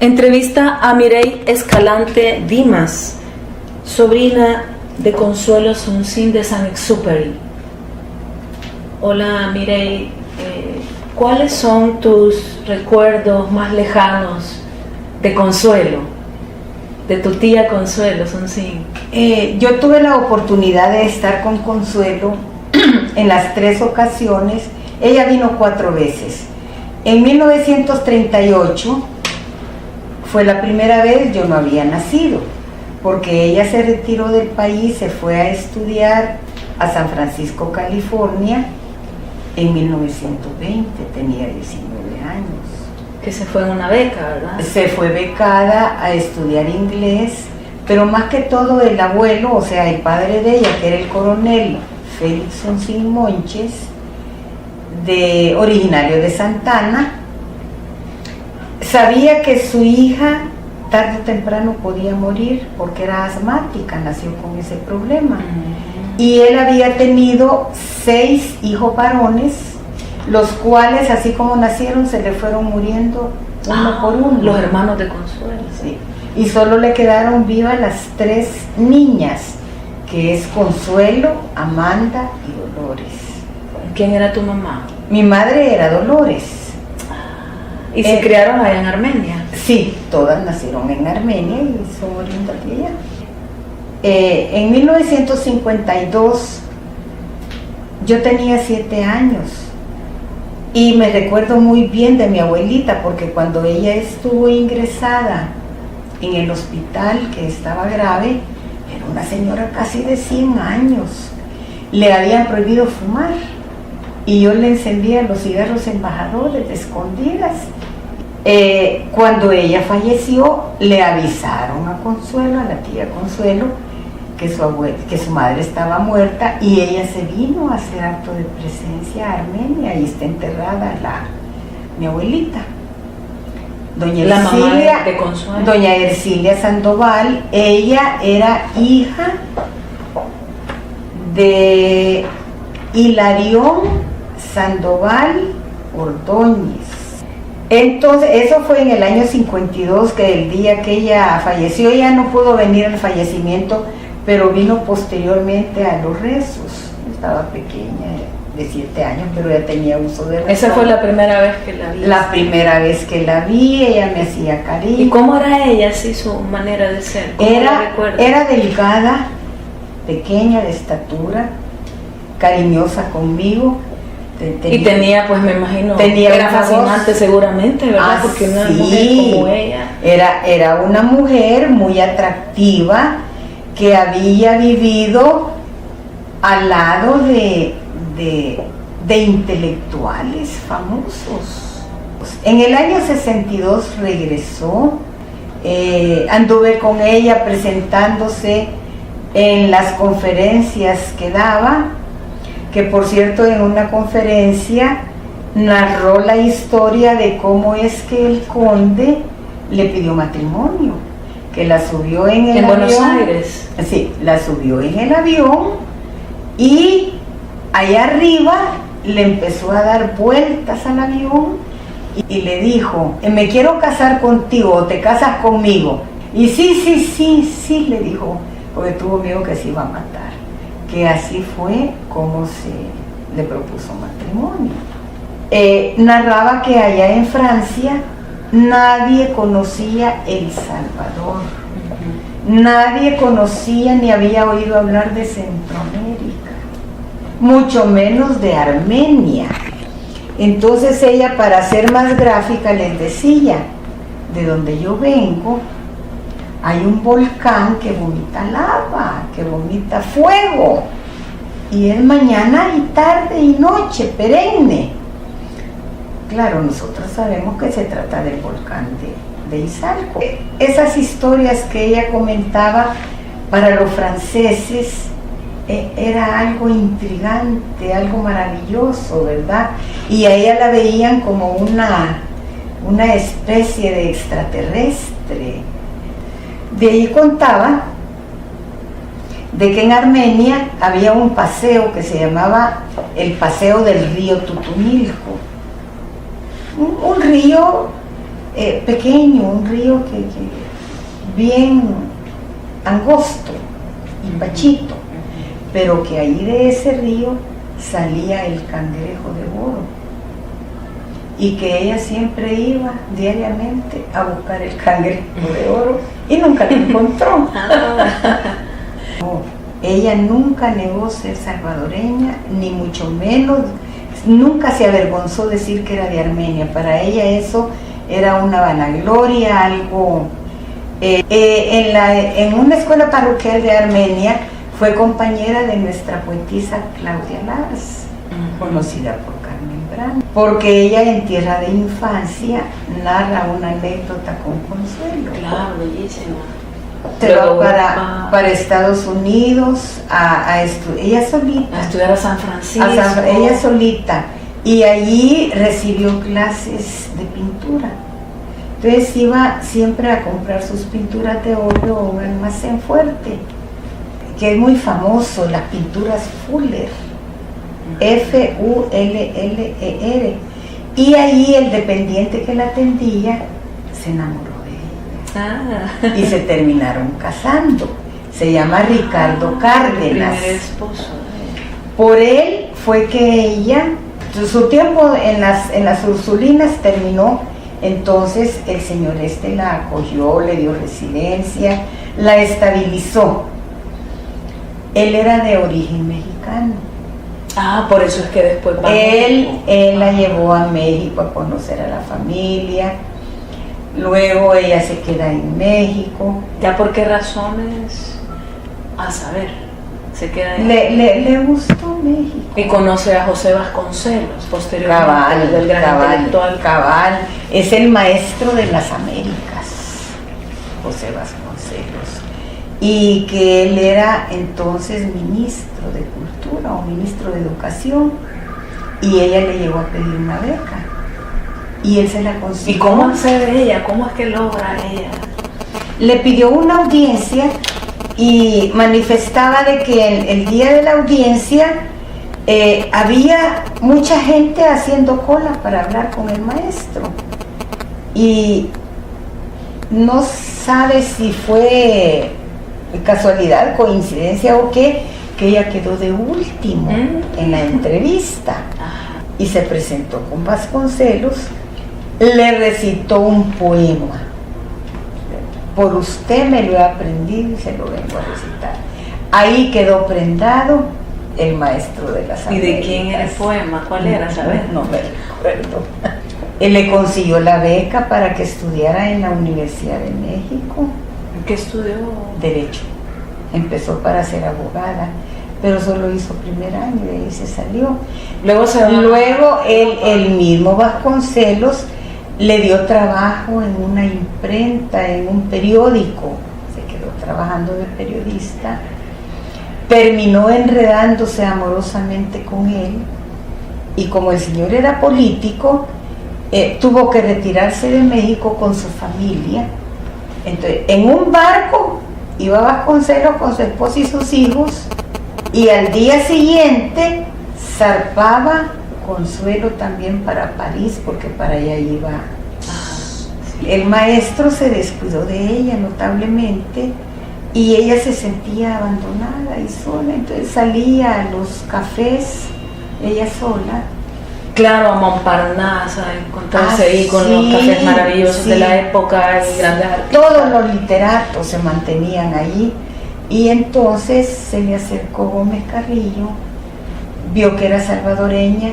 Entrevista a Mireille Escalante Dimas, sobrina de Consuelo Sonsín de Saint-Exupéry. Hola Mireille, ¿cuáles son tus recuerdos más lejanos de Consuelo, de tu tía Consuelo Sonsín? Yo tuve la oportunidad de estar con Consuelo en las 3 ocasiones. Ella vino 4 veces. En 1938 fue la primera vez, yo no había nacido, porque ella se retiró del país, se fue a estudiar a San Francisco, California, en 1920, tenía 19 años. Que se fue en una beca, ¿verdad? Se fue becada a estudiar inglés, pero más que todo el abuelo, o sea, el padre de ella, que era el coronel Félix Sonsín Monches, originario de Santana, sabía que su hija tarde o temprano podía morir porque era asmática, nació con ese problema. Y él había tenido 6 hijos varones, los cuales, así como nacieron, se le fueron muriendo uno por uno. Los hermanos de Consuelo. Sí. Y solo le quedaron vivas las 3 niñas, que es Consuelo, Amanda y Dolores. ¿Quién era tu mamá? Mi madre era Dolores. ¿Y se criaron allá en Armenia? Sí, todas nacieron en Armenia y son oriundas de allá. En 1952 yo tenía 7 años y me recuerdo muy bien de mi abuelita, porque cuando ella estuvo ingresada en el hospital, que estaba grave, era una señora casi de 100 años, le habían prohibido fumar y yo le encendía los cigarros embajadores de escondidas. Cuando ella falleció, le avisaron a Consuelo, a la tía Consuelo, que su madre estaba muerta, y ella se vino a hacer acto de presencia a Armenia y está enterrada mi abuelita. La mamá de Consuelo. Doña Ercilia Sandoval. Ella era hija de Hilarión Sandoval Ordóñez. Entonces, eso fue en el año 52, que el día que ella falleció. Ella no pudo venir al fallecimiento, pero vino posteriormente a los rezos. Estaba pequeña, de 7 años, pero ya tenía uso de razón. ¿Esa fue la primera vez que la vi? La primera vez que la vi, ella me hacía cariño. ¿Y cómo era ella, así, su manera de ser? Era delgada, pequeña de estatura, cariñosa conmigo. Y tenía, pues me imagino, era fascinante seguramente, ¿verdad? Porque una mujer como ella. Era una mujer muy atractiva, que había vivido al lado de intelectuales famosos. En el año 62 regresó, anduve con ella presentándose en las conferencias que daba, que por cierto en una conferencia narró la historia de cómo es que el conde le pidió matrimonio, que la subió en el avión. ¿En Buenos Aires? Sí, la subió en el avión y allá arriba le empezó a dar vueltas al avión y le dijo: me quiero casar contigo, ¿te casas conmigo? Y sí, le dijo, porque tuvo miedo que se iba a matar. Que así fue como se le propuso matrimonio. Narraba que allá en Francia nadie conocía El Salvador, nadie conocía ni había oído hablar de Centroamérica, mucho menos de Armenia. Entonces ella, para ser más gráfica, les decía: de donde yo vengo hay un volcán que vomita lava, que vomita fuego, y es mañana y tarde y noche, perenne. Claro, nosotros sabemos que se trata del volcán de Izalco. Esas historias que ella comentaba, para los franceses era algo intrigante, algo maravilloso, ¿verdad? Y a ella la veían como una especie de extraterrestre. De ahí contaba de que en Armenia había un paseo que se llamaba el Paseo del Río Tutunilco, un río pequeño, un río que bien angosto y bachito, pero que ahí de ese río salía el cangrejo de oro y que ella siempre iba diariamente a buscar el cangrejo de oro y nunca lo encontró. No, ella nunca negó ser salvadoreña, ni mucho menos, nunca se avergonzó decir que era de Armenia. Para ella eso era una vanagloria, algo... en una escuela parroquial de Armenia fue compañera de nuestra poetisa Claudia Lars, conocida por Carmen Brand, porque ella en Tierra de Infancia narra una anécdota con Consuelo. Claro, bellísima. Se va para Estados Unidos a ella solita. A estudiar a San Francisco. Ella solita. Y allí recibió clases de pintura. Entonces iba siempre a comprar sus pinturas de óleo a un almacén fuerte, que es muy famoso, las pinturas Fuller, Fuller. Y ahí el dependiente que la atendía se enamoró de ella. Y se terminaron casando. Se llama Ricardo Cárdenas. El primer esposo. Por él fue que ella, su tiempo en las Ursulinas terminó. Entonces el señor la acogió, le dio residencia, la estabilizó. Él era de origen mexicano. Por eso es que después va él la llevó a México a conocer a la familia. Luego ella se queda en México. ¿Ya por qué razones? A saber, se queda en le gustó México. Y conoce a José Vasconcelos posteriormente, del gran intelectual. Cabal, es el maestro de las Américas, José Vasconcelos, y que él era entonces ministro de Cultura o ministro de Educación, y ella le llegó a pedir una beca, y él se la consiguió. ¿Y cómo accede ella? ¿Cómo es que logra ella? Le pidió una audiencia y manifestaba de que el día de la audiencia había mucha gente haciendo cola para hablar con el maestro, y no sabe si fue casualidad, coincidencia o qué, que ella quedó de último en la entrevista. Y se presentó con Vasconcelos, le recitó un poema. Por usted me lo he aprendido y se lo vengo a recitar. Ahí quedó prendado el maestro de las Américas. ¿Y de quién era el poema? ¿Cuál era, sabes? No me recuerdo. Él le consiguió la beca para que estudiara en la Universidad de México. ¿Qué estudió? Derecho. Empezó para ser abogada, pero solo hizo primer año y de ahí se salió. Luego el mismo Vasconcelos le dio trabajo en una imprenta, en un periódico. Se quedó trabajando de periodista. Terminó enredándose amorosamente con él, y como el señor era político, tuvo que retirarse de México con su familia. Entonces, en un barco iba Vasconcelos con su esposa y sus hijos, y al día siguiente zarpaba Consuelo también para París, porque para allá iba. El maestro se descuidó de ella notablemente, y ella se sentía abandonada y sola, entonces salía a los cafés ella sola. Claro, a Montparnasse, a encontrarse ahí con los cafés maravillosos de la época y grandes artistas. Todos los literatos se mantenían allí, y entonces se le acercó Gómez Carrillo, vio que era salvadoreña,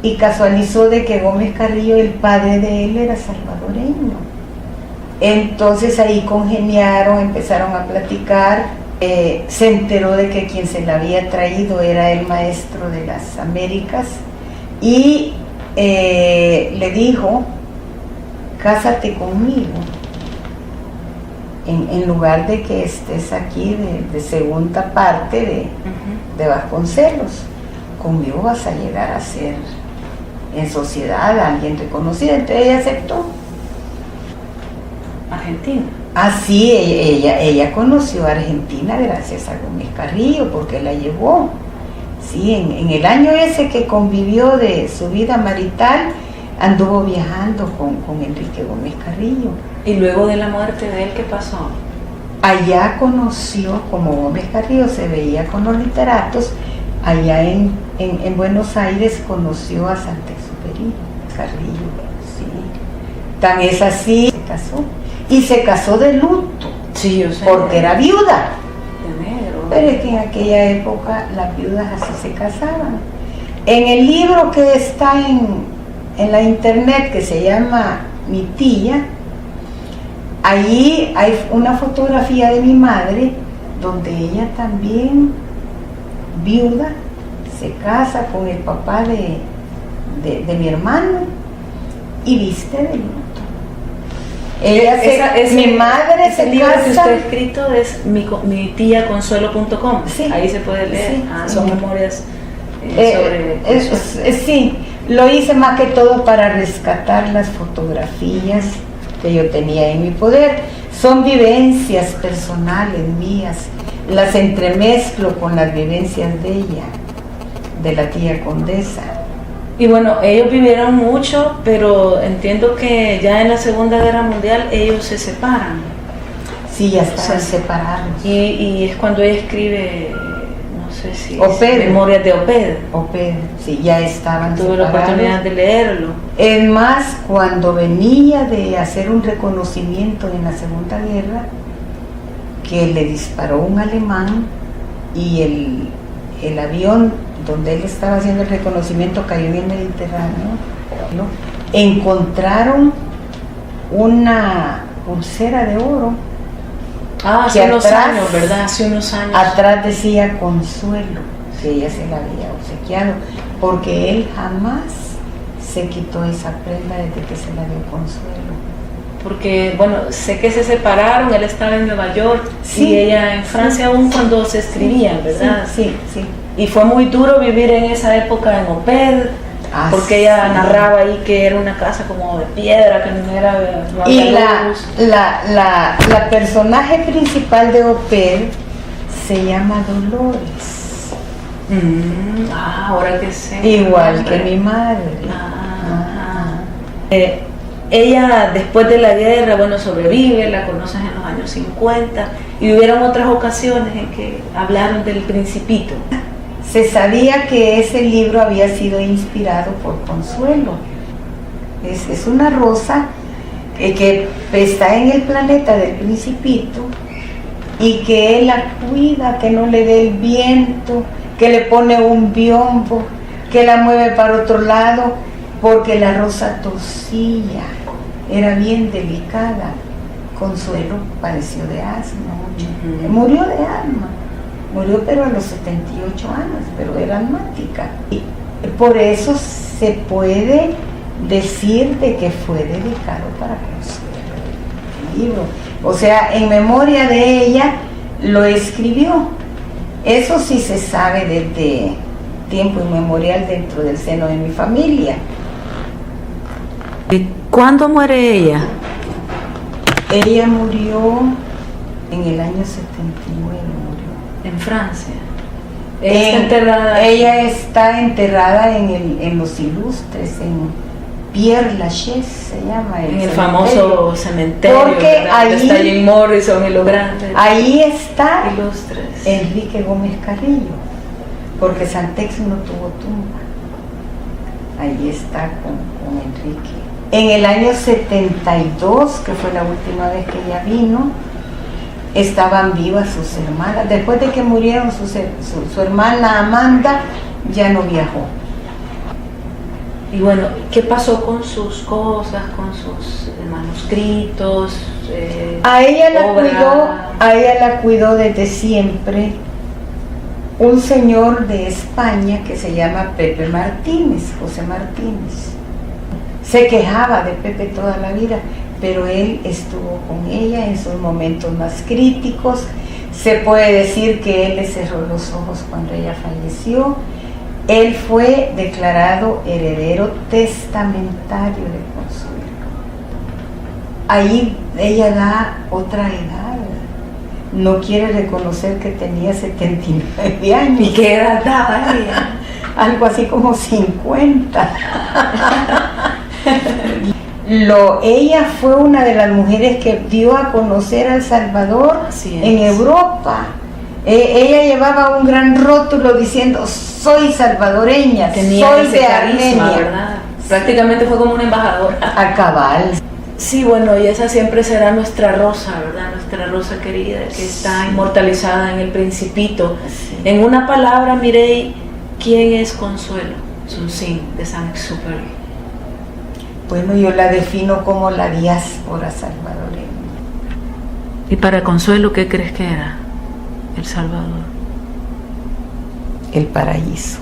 y casualizó de que Gómez Carrillo, el padre de él, era salvadoreño. Entonces ahí congeniaron, empezaron a platicar. Se enteró de que quien se la había traído era el maestro de las Américas, y le dijo: cásate conmigo, en lugar de que estés aquí de segunda parte de Vasconcelos. Conmigo vas a llegar a ser en sociedad alguien reconocido. Entonces ella aceptó. Argentina. Así ella conoció a Argentina gracias a Gómez Carrillo, porque la llevó. Sí, en el año ese que convivió de su vida marital, anduvo viajando con Enrique Gómez Carrillo. ¿Y luego de la muerte de él qué pasó? Allá conoció, como Gómez Carrillo se veía con los literatos, allá en Buenos Aires conoció a Santexupéry Carrillo, sí. Tan es así, se casó. Y se casó de luto, sí, yo sé, porque era viuda. De negro. Pero es que en aquella época las viudas así se casaban. En el libro que está en la internet, que se llama Mi tía, ahí hay una fotografía de mi madre, donde ella también, viuda, se casa con el papá de mi hermano y viste de luto. Mi madre se libro casa. que usted ha escrito es mitiaconsuelo.com. Sí, ahí se puede leer. Sí, son sí. memorias sobre sí, lo hice más que todo para rescatar las fotografías que yo tenía en mi poder. Son vivencias personales mías, las entremezclo con las vivencias de ella, de la tía condesa. Y bueno, ellos vivieron mucho, pero entiendo que ya en la Segunda Guerra Mundial ellos se separan. Sí, ya estaban separados. Y es cuando ella escribe, no sé si Oped. Memorias de Oped. Oped, sí, ya estaban Tuve la separados. oportunidad de leerlo. Es más, cuando venía de hacer un reconocimiento en la Segunda Guerra, que le disparó un alemán y el avión donde él estaba haciendo el reconocimiento cayó en el Mediterráneo, ¿no? Encontraron una pulsera de oro. Hace que unos atrás, años, ¿verdad? Hace unos años. Atrás decía Consuelo, que ella se la había obsequiado, porque él jamás se quitó esa prenda desde que se la dio Consuelo. Porque, bueno, sé que se separaron, él estaba en Nueva York, Sí, y ella en Francia, sí, aún cuando se escribían, ¿verdad? Sí, sí. Y fue muy duro vivir en esa época en Oped, porque ella narraba ahí que era una casa como de piedra, que no había y luz. la personaje principal de Oped se llama Dolores. Ahora que sé. Igual que mi madre. Ella después de la guerra, bueno, sobrevive, la conoces en los años 50 y hubieron otras ocasiones en que hablaron del Principito. Se sabía que ese libro había sido inspirado por Consuelo. Es una rosa que está en el planeta del Principito y que él la cuida, que no le dé el viento, que le pone un biombo, que la mueve para otro lado, porque la rosa tosía, era bien delicada. Consuelo padeció de asma, murió de asma, murió pero a los 78 años, pero era asmática. Y por eso se puede decir de que fue dedicado para Consuelo el libro. O sea, en memoria de ella lo escribió. Eso sí se sabe desde tiempo inmemorial dentro del seno de mi familia. ¿Cuándo muere ella? Ella murió en el año 79, murió. En Francia. Ella está enterrada. Ella está enterrada en Los Ilustres, en Père Lachaise se llama. En el famoso cementerio. Porque ahí está Jim Morrison y lo grande. Ahí está Ilustres. Enrique Gómez Carrillo, porque Santex no tuvo tumba. Ahí está con Enrique. En el año 72, que fue la última vez que ella vino, estaban vivas sus hermanas. Después de que murieron su hermana Amanda, ya no viajó. Y bueno, ¿qué pasó con sus cosas, con sus manuscritos? A ella la cuidó desde siempre un señor de España que se llama Pepe Martínez, José Martínez. Se quejaba de Pepe toda la vida, pero él estuvo con ella en sus momentos más críticos. Se puede decir que él le cerró los ojos cuando ella falleció. Él fue declarado heredero testamentario de Consuelo. Ahí ella da otra edad. No quiere reconocer que tenía 79 años. ¿Y qué edad daba ella? Algo así como 50. Ella fue una de las mujeres que dio a conocer a El Salvador en Europa. Ella llevaba un gran rótulo diciendo: soy salvadoreña, soy de Armenia, ¿verdad? Prácticamente fue como una embajadora. A cabal. Sí, bueno, y esa siempre será nuestra rosa, ¿verdad? Nuestra rosa querida, que está inmortalizada en El Principito. Sí. En una palabra, Mireille, ¿quién es Consuelo Sunsín de Saint-Exupéry? Bueno, yo la defino como la diáspora salvadoreña. ¿Y para Consuelo qué crees que era El Salvador? El paraíso.